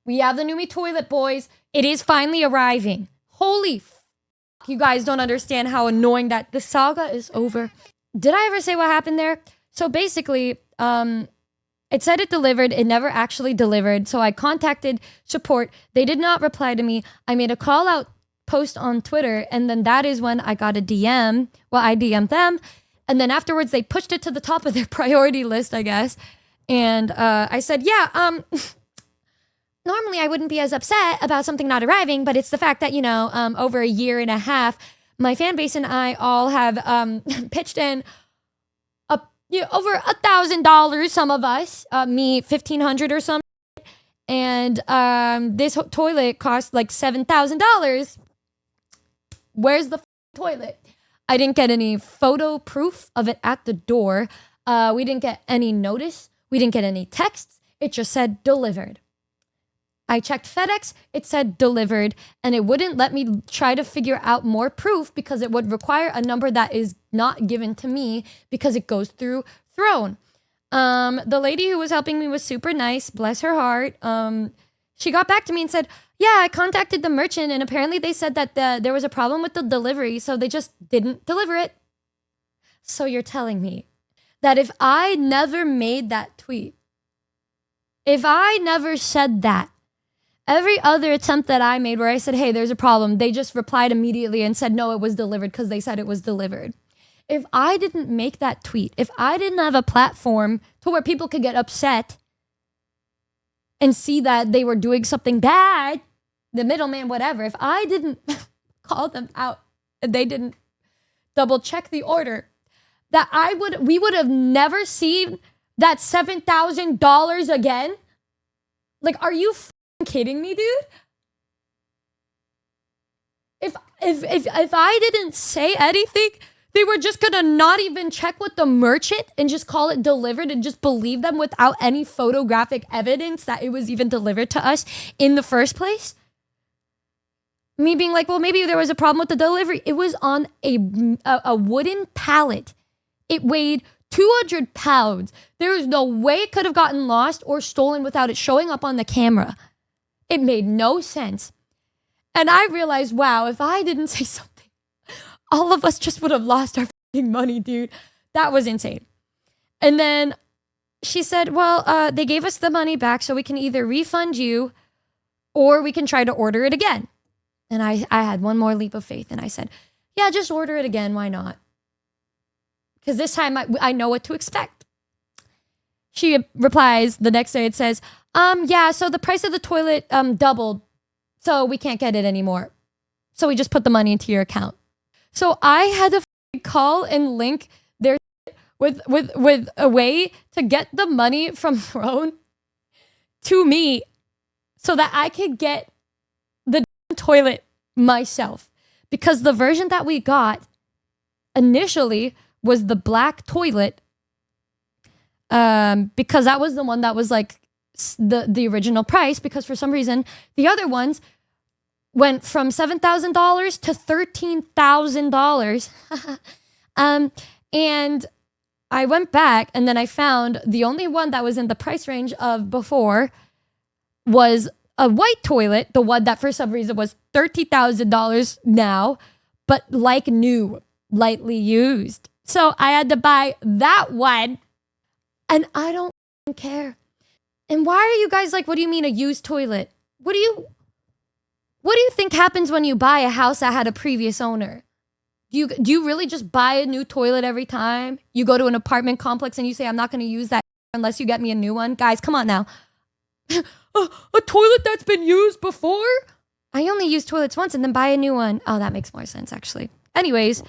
We have the Numi toilet, boys. It is finally arriving. Holy f***. You guys don't understand how annoying that. The saga is over. Did I ever say what happened there? So basically, it said it delivered. It never actually delivered. So I contacted support. They did not reply to me. I made a call out post on Twitter. And then that is when I got a DM. Well, I DM'd them. And then afterwards, they pushed it to the top of their priority list, I guess. And I said, yeah, normally I wouldn't be as upset about something not arriving, but it's the fact that, over a year and a half, my fan base and I all have pitched in over $1,000, some of us, me $1,500 or something. And this toilet cost like $7,000. Where's the toilet? I didn't get any photo proof of it at the door. We didn't get any notice. We didn't get any texts. It just said delivered. I checked FedEx, it said delivered, and it wouldn't let me try to figure out more proof because it would require a number that is not given to me because it goes through Throne. The lady who was helping me was super nice, bless her heart. She got back to me and said, yeah, I contacted the merchant and apparently they said that there was a problem with the delivery, so they just didn't deliver it. So you're telling me that if I never made that tweet, if I never said that, every other attempt that I made where I said, hey, there's a problem, they just replied immediately and said, no, it was delivered because they said it was delivered. If I didn't make that tweet, if I didn't have a platform to where people could get upset and see that they were doing something bad, the middleman, whatever, if I didn't call them out and they didn't double check the order, that we would have never seen that $7,000 again. Like, are you kidding me, dude? If I didn't say anything, they were just gonna not even check with the merchant and just call it delivered and just believe them without any photographic evidence that it was even delivered to us in the first place. Me being like, well, maybe there was a problem with the delivery. It was on a wooden pallet. It weighed 200 pounds. There is no way it could have gotten lost or stolen without it showing up on the camera. It made no sense. And I realized, wow, if I didn't say something, all of us just would have lost our money, dude. That was insane. And then she said, well, they gave us the money back, so we can either refund you or we can try to order it again. And I had one more leap of faith and I said, yeah, just order it again. Why not? Because this time I know what to expect. She replies the next day. It says, yeah, so the price of the toilet doubled, so we can't get it anymore. So we just put the money into your account. So I had to call and link their with a way to get the money from Throne to me so that I could get the toilet myself. Because the version that we got initially was the black toilet, because that was the one that was like the original price, because for some reason the other ones went from $7,000 to $13,000. And I went back and then I found the only one that was in the price range of before was a white toilet, the one that for some reason was $30,000 now, but like new, lightly used. So I had to buy that one, and I don't care. And why are you guys like, what do you mean a used toilet? What do you think happens when you buy a house that had a previous owner? Do you really just buy a new toilet every time? You go to an apartment complex and you say, I'm not going to use that unless you get me a new one? Guys, come on now. A toilet that's been used before? I only use toilets once and then buy a new one. Oh, that makes more sense, actually. Anyways,